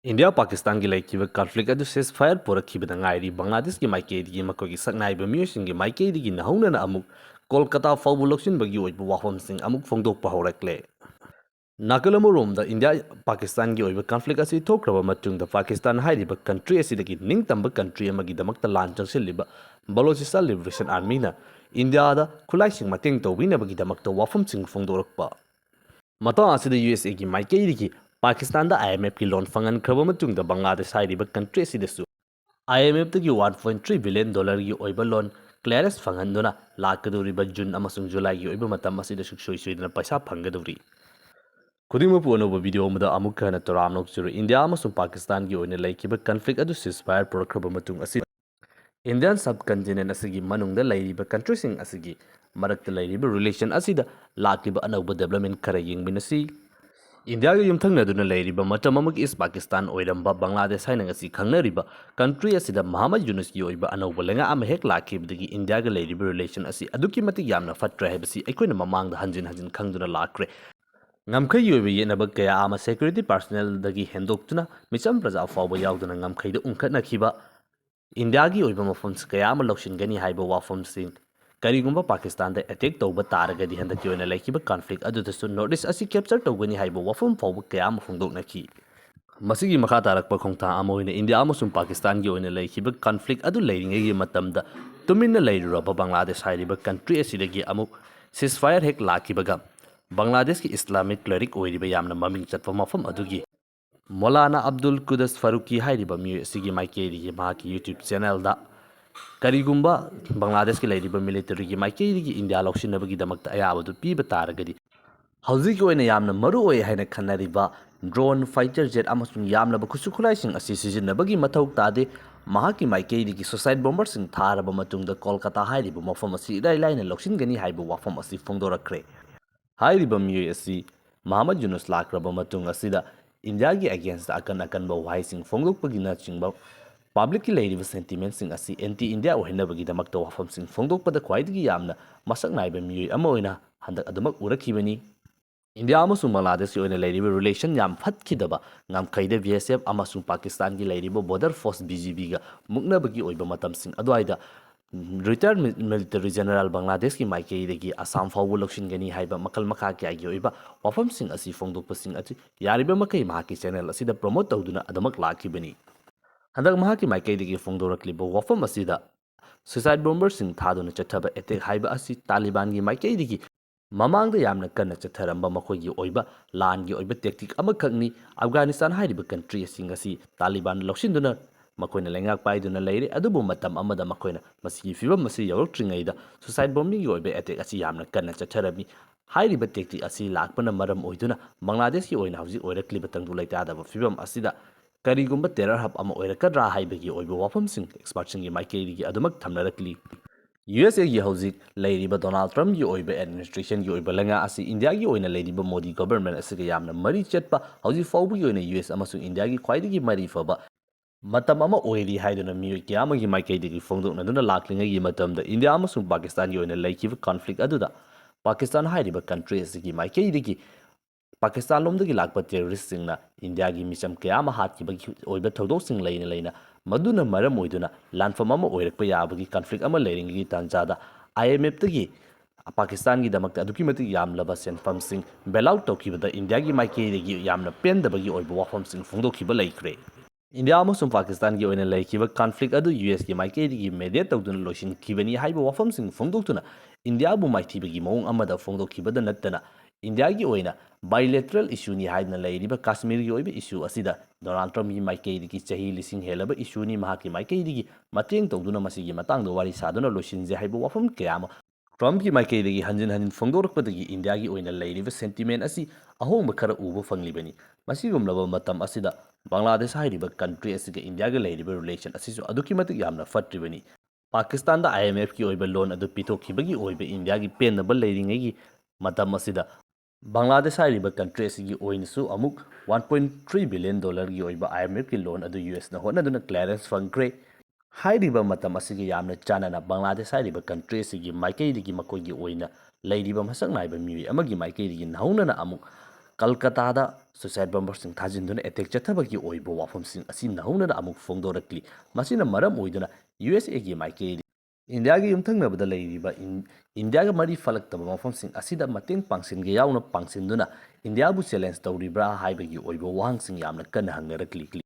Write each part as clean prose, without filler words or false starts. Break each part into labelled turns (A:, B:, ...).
A: India Pakistan की लाइकिबा conflict adu ceasefire porakibada ngairi Bangladesh की माइकेदी मकोगी saknaiba miyosing माइकेदी nahunana amuk Kolkata fawbu loksinbagi oiba wafamsing amuk fongdokpa horakle Nakalamurom India Pakistan की oiba conflict asi thokraba matungda Pakistan hairiba country asidagi ningtamba country amagi damakta lan changsilliba Balochistan Liberation Army na India da khulaising mateng tawinabagi damakta wafamsing fongdorakpa Mata asida USA की माइकेदी Pakistan da IMF की loan फंगन खरबा मतुंगदा बांग्लादेश हाइरिबा country असिदसु IMF तगी $1.3 billion की ओइबा लोन क्लियरेंस फंगनदुना लाकदोरिबा जून अमसुंग जुलाई की ओइबा मतम असिदा सुक्सोइ सुइदना पैसा फंगदोरी खुदिमपु अनोबा वीडियो मदा अमुक हना तोराम नोक्सुरु इंडिया अमसुंग पाकिस्तान की ओइना लाइकिबा कॉन्फ्लिक्ट अदु सिजफायर पुरखरबा मतुंग असि इंडियन सबकंटिनेंट असगी मनुंगदा लाइरिबा कंट्रीसिंग असगी मरक्ता लाइरिबा रिलेशन असिदा लाकिबा अनौबा डेवलपमेंट खरा यंगबिनसी इंडिया की युमथंगनदुना लाइरिबा मतम अमक ईस्ट पाकिस्तान ओइरंबा बांग्लादेश हाइना ngasi खंगनरिबा कंट्री असिदा मोहम्मद यूनुस की ओइबा अनौबा लेंगा अमा हेक लाखिबदगी इंडिया का लाइरिबा रिलेशन असि अदुकी मति यामना फट्रे हैबसी अखोइना ममांगदा हंजिन हंजिन खंगदुना लाक्रे ngamkhai yoibe yenaba kaya ama security personnel dagi hendokuna micham praja fawba yauduna ngamkhai da unkhatna khiba india gi oiba mafams kaya ama lokshin gani haiba wafam sing karigumba pakistan da attack tawba taragadi handaki oina laikiba conflict adu da su notice asi capture tawgani haiba wafam fawba kaya ama phongdokna khi masigi makha tarakpa khongtha ama oina india amasum pakistan gi oina laikiba conflict adu leiringai gi matamda tuminna leiruraba bangladesh hairiba country asidagi amuk ceasefire hek lakibaga Bangladesh की Islamic cleric ओइरिबा यामना ममिंग चटपा मफम अदुगी मौलाना अब्दुल कुदस Farooqui हाइरिबा मियो सिगी माइकेरी माकी YouTube channel दा करीगुम्बा बांग्लादेश की लाइरिबा military की माइकेरी की India लौसिनबगी दमकता अयाबदु पीबा तारगदी हौजिक ओइना यामना मरु ओइ हाइना खन्नरिबा drone fighter jet अमसुंग यामना खुसु खुलाइसिंग असि सिजिनबगी मथौ तादे महाकी माइकेरी की suicide bomber सिंग थारबा मतुंगदा कोलकाता हाइरिबा मफम असि इराइ लाइना लौसिनगनी हाइबा वाफम असि फोंदोरखरे हाइरिबा मियोय असि मोहम्मद यूनुस लाक्रबा मतुंग असिदा इंडिया की अगेंस्ट अकन अकनबा वाइसिंग फोंदोकपगिना चिंगबा पब्लिक की लेरिबा सेंटिमेंट सिंग असि एंटी इंडिया ओहिनबगी दमकता वाफम सिंग फोंदोकपदा ख्वाइदगी यामना मसक नाइबा मियोय अमा ओइना हंदक अदमक उरखिबनी इंडिया अमसुंग बांग्लादेश की ओइना लेरिबा रिलेशन याम फटखिदबा ngamkhaida BSF amasung Pakistan की लेरिबा border force BGB गा मुक्नबगी ओइबा मतम सिंग अदवाइदा रिटायर्ड मिलिटरी जनरल बांग्लादेश की माइकेदगी असम फावबु लौसिनगनी हाइबा मकल मखा क्यागी ओइबा वाफमसिंग असि फोंदोकपसिंग अति यारिबा मकै महाकी चैनल असिदा प्रमोट तौदुना अदमक लाखिबनी हंदक महाकी माइकेदगी फोंदोरक्लिबा वाफम असिदा सुसाइड बॉम्बरसिंग थादुना चथबा अटैक हाइबा असि तालिबान की माइकेदगी ममांगदा यामना कन्ना चथरंबा मखोगी ओइबा लान की ओइबा टेक्टिक अमखकनी अफगानिस्तान हाइरिबा कंट्री सिंग असि तालिबान लौसिनदुना मखोइना लेंगाक पाइदुना लेरे अदुबु मतम अमदा मखोइना मसिगी फिबम मसि यौरक्ट्रिङैदा सुसाइड बॉम्बिंग ओइबा अटैक असि यामना कन्ना चथरबी हाइरिबा टेक्टिक असि लाकपना मरम ओइदुना बांग्लादेश की ओइना हौजि ओइरक्लिबा तंगदु लैतादबा फिबम असिदा करीगुम्बा टेरर हब अमा ओइरकद्रा हाइबगी ओइबा वाफमसिंग एक्सपर्टसिंग माइकेरिगी अदुमक थमनरक्ली USA की हौजिक लेरिबा डोनाल्ड ट्रम्प की ओइबा एडमिनिस्ट्रेशन की ओइबा लंगा असि इंडिया की ओइना लेरिबा मोदी गवर्नमेंट असि यामना मरी चटपा हौजि फाउबगी ओइना US अमसुंग इंडिया की ख्वाइदगी मरी फबा मतम अमा ओइरी हाइदुना मियोय क्यामगी माइकेदगी फोंदोकनदुना लाक्लिङैगी मतमदा इंडिया अमसुंग पाकिस्तान की ओइना लैखिबा कॉन्फ्लिक्ट अदुदा पाकिस्तान हाइरिबा कंट्री असि माइकेदगी पाकिस्तान लोमदगी लाकपा टेररिस्ट सिंगना इंडिया की मिचम क्याम हातखिबगी ओइबा थौदोकसिंग लेना लेना मदुना मरम ओइदुना लानफम अमा ओइरकपा याबगी कॉन्फ्लिक्ट अमा लेरिंगी तांजादा IMF तगी पाकिस्तान की दमकता अदुकी मति यामलबा सेनफमसिंग बेलआउट तौखिबदा इंडिया की माइकेदगी यामना पेंदबगी ओइबा वाफमसिंग फोंदोखिबा लैख्रे इंडिया अमसुंग पाकिस्तान की ओइना लैखिबा कॉन्फ्लिक्ट अदु US की माइकेदगी मेडिएट तौदुना लोइसिनखिबनी हाइबा वाफमसिंग फोंदोक्तुना इंडिया बु माइथिबगी मौंग अमदा फोंदोखिबदा नत्तना इंडिया की ओइना बाइलेटरल इशूनी हाइदना लैरिबा कश्मीर की ओइबा इशू असिदा डोनाल्ड ट्रम्प की माइकेदगी चाही लिसिंग हेलबा इशूनी महाकी माइकेदगी मतेंग तौदुना मसिगी मतंगदो वारी सादुना लोइसिनजे हाइबा वाफम कयाम ट्रम्प की माइकेदगी हंजिन हंजिन फोंदोरकपदगी इंडिया की ओइना लैरिबा सेंटिमेंट असी अहोंबा खरा उबा फंगलिबनी मसिगुमलबा मतम असिदा बांग्लादेश हाइरिबा कंट्री असिगा इंडिया गा लैरिबा रिलेशन असिसु अदुकी मतिक यामना फट्रिबनी पाकिस्तान दा IMF की ओइबा लोन अदु पिथोखिबगी ओइबा इंडिया की पेनबा लैरिङैगी मतम असिदा बांग्लादेश हाइरिबा कंट्री असिगी ओइनसु अमुक $1.3 billion की ओइबा IMF की लोन अदु US ना होनदुना क्लियरेंस फंग्रे हाइरिबा मतम असिगी यामना चानना बांग्लादेश हाइरिबा कंट्री असिगी माइकेदगी मकोइगी ओइना लैरिबा मसक नाइबा मिवी अमगी माइकेदगी नहौनना अमुक Kolkata suicide bombers thajinduna attack chathabagi oibo wafamsing asi nahunana amuk fongdorakli masina maram oiduna USA gi maike India gi yumthangnabada leiriba India ga mari falaktaba mafamsing asida mateng pangsinge yauna pangsinduna India bu challenge tawribra haibagi oibo wahangsing yamna kan hangarakli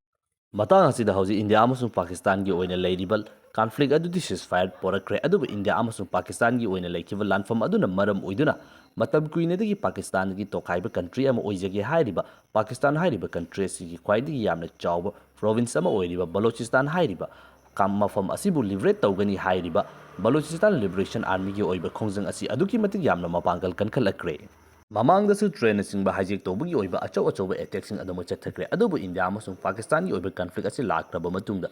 A: matang asida hauji India amasung Pakistan gi oina leiribal conflict adudi ceasefire porakre adubu India amasung Pakistan gi oina leikiba lanfam aduna maram oiduna matam kuinadagi Pakistan gi tokhaiba country ama oijage hairiba Pakistan hairiba country sigi khwaidigi yamna chawba province ama oiriba Balochistan hairiba kam mafam asibu liberate tawgani hairiba Balochistan Liberation Army gi oiba khongjang asi aduki matik yamna mapangal kankalakre Mamangdasu train singba hijek tawbagi oiba achau achauba attacking adama chathakre adubu India amasung Pakistan gi oiba conflict asi lakraba matungda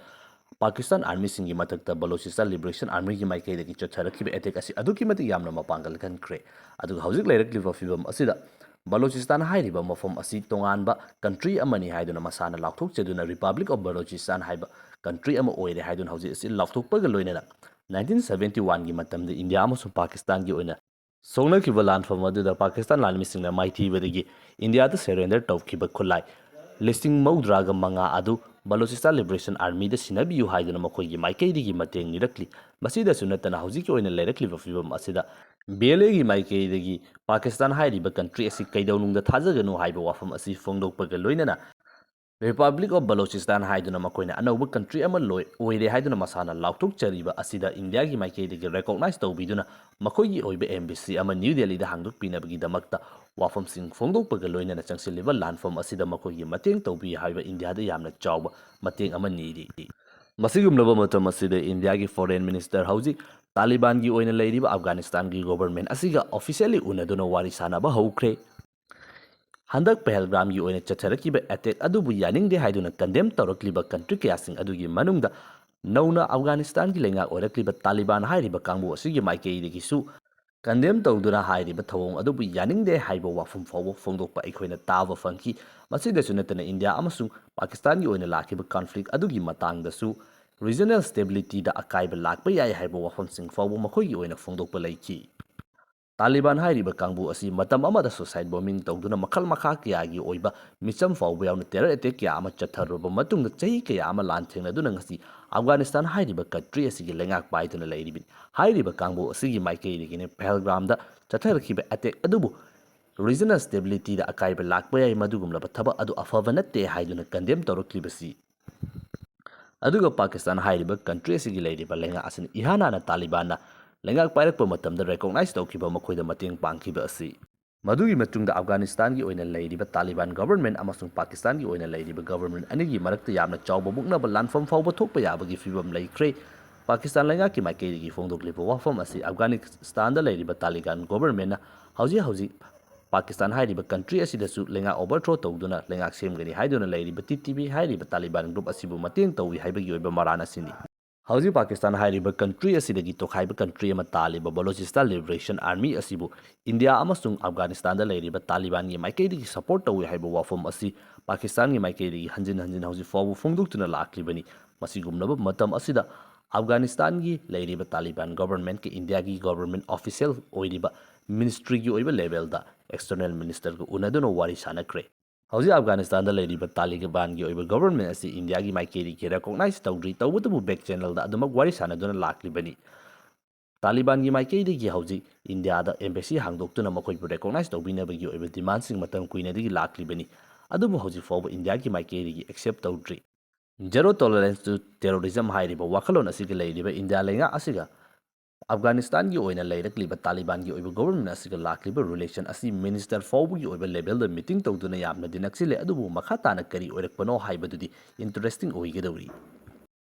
A: Pakistan Army singi matakta Balochistan Liberation Army gi maikay dagi chatharakhiba attack asi aduki matik yamna mapangal kankre aduga hauzik lairakliba fibam asida Balochistan hairiba mafam asi tonganba country amani haiduna masana laukthokcheduna Republic of Balochistan haiba country ama oire haiduna hauzik asi laukthokpaga loinana 1971 gi matamda India amasung Pakistan gi oina Songnakhiba lanfam aduda Pakistan lalmisingna maithibadagi India da surrender tawkhiba khulai listing maudraga manga adu Balochistan Liberation Army da sinabiyu haiduna makhoigi maikaidigi mateng nirakli masida sunatana haujiki oina lairakliba fibam asida BLA gi maikaidagi Pakistan hairiba country asi kaidawnungda thajaganu haiba wafam asi fongdokpaga loinana Republic of Balochistan haiduna makoina anauba country ama oire haiduna masana laukthok chariba asida India gi maikaidagi recognize tawbiduna makoigi oiba embassy ama New Delhi da hangdok pinabagi damakta wafam sing fongdokpaga loinana changsiliba lanfam asida makoigi mateng tawbi haiba India da yamna chawba mateng ama niri masigumlaba matam asida India gi foreign minister hauji Taliban gi oina leiriba Afghanistan gi government asiga officially unaduna wari sanaba haukhre Handak Pahalgam gi oina chatharakiba attack adubu yaningde haiduna condemn tawrakliba country kayasing adugi manungda nauna Afghanistan gi lenga oirakliba Taliban hairiba kangbu asigi maikeidagi su condemn tawduna hairiba thawong adubu yaningde haiba wafum fawbo fongdokpa aikhoina tava fangki masidasu natana India amasung Pakistan gi oina lakiba conflict adugi matangdasu regional stability da akaiba lakpa yai haiba wafam sing fawbo makhoigi oina fongdokpa laiki Taliban hairiba kangbu asi matam amada suicide bombing tawduna makhal makha kayagi oiba micham fawbo yauna terror attack kya ama chatharuba matungda chahi kaya ama lanthengna ngasi Afghanistan hairiba country asigi lengak paiduna leiribin hairiba kangbu asigi maikeirigine Pahalgamda chatharakhiba attack adubu regional stability da akaiba lakpa yai madugumlaba thaba adu afava natte haiduna condemn tawraklibasi aduga Pakistan hairiba country asigi leiriba lenga asina ihanana Talibanna lengak pairakpa matamda recognize tawkhiba makhoida mateng pangkhiba asi madugi matungda Afghanistan gi oina leiriba Taliban government amasung Pakistan gi oina leiriba government anigi marakta yamna chawba muknaba lanfam fawba thokpa yabagi fibam leikhre Pakistan lengaki maikeigi fongdokliba wafam asi Afghanistan da leiriba Taliban government na hauji Pakistan hairiba country asidasu lenga overthrow tawduna lengak semgani haiduna leiriba TTP hairiba Taliban group asibu mateng tawi haibagi oiba marana sini Hauji Pakistan hairiba country asidagi tokhaiba country ama taliba Balochistan Liberation Army asibu India amasung Afghanistan da leiriba Taliban gi maikaidigi support tawi haiba wafam asi Pakistan gi maikaidigi hanjin hauji fawbu fongdoktuna laklibani masigumnaba matam asida Afghanistan gi leiriba Taliban government ke India gi government official oiriba ministry gi oiba level da external minister ko unaduna wari sanakre Hauji Afghanistan da leiriba Taliban gi oiba government asi India gi maikeri ki recognize tawdri tawbutabu back channel da adumak wari sanaduna laklibani Taliban gi maikeri gi hauji India da embassy hangdoktuna makhoibu recognize tawbinabagi oiba demand sing matam kuinadigi laklibani adubu hauji fawba India gi maikeri gi accept tawdri Zero tolerance to terrorism hairiba wakhalon asiga leiriba India lenga asiga Afghanistan gi oina leirakliba Taliban gi oiba government asiga lakliba relation asi minister fawbu gi oiba level da meeting tawduna yamna dinaksile adubu makhatana kari oirakpano haibadudi interesting oigedawri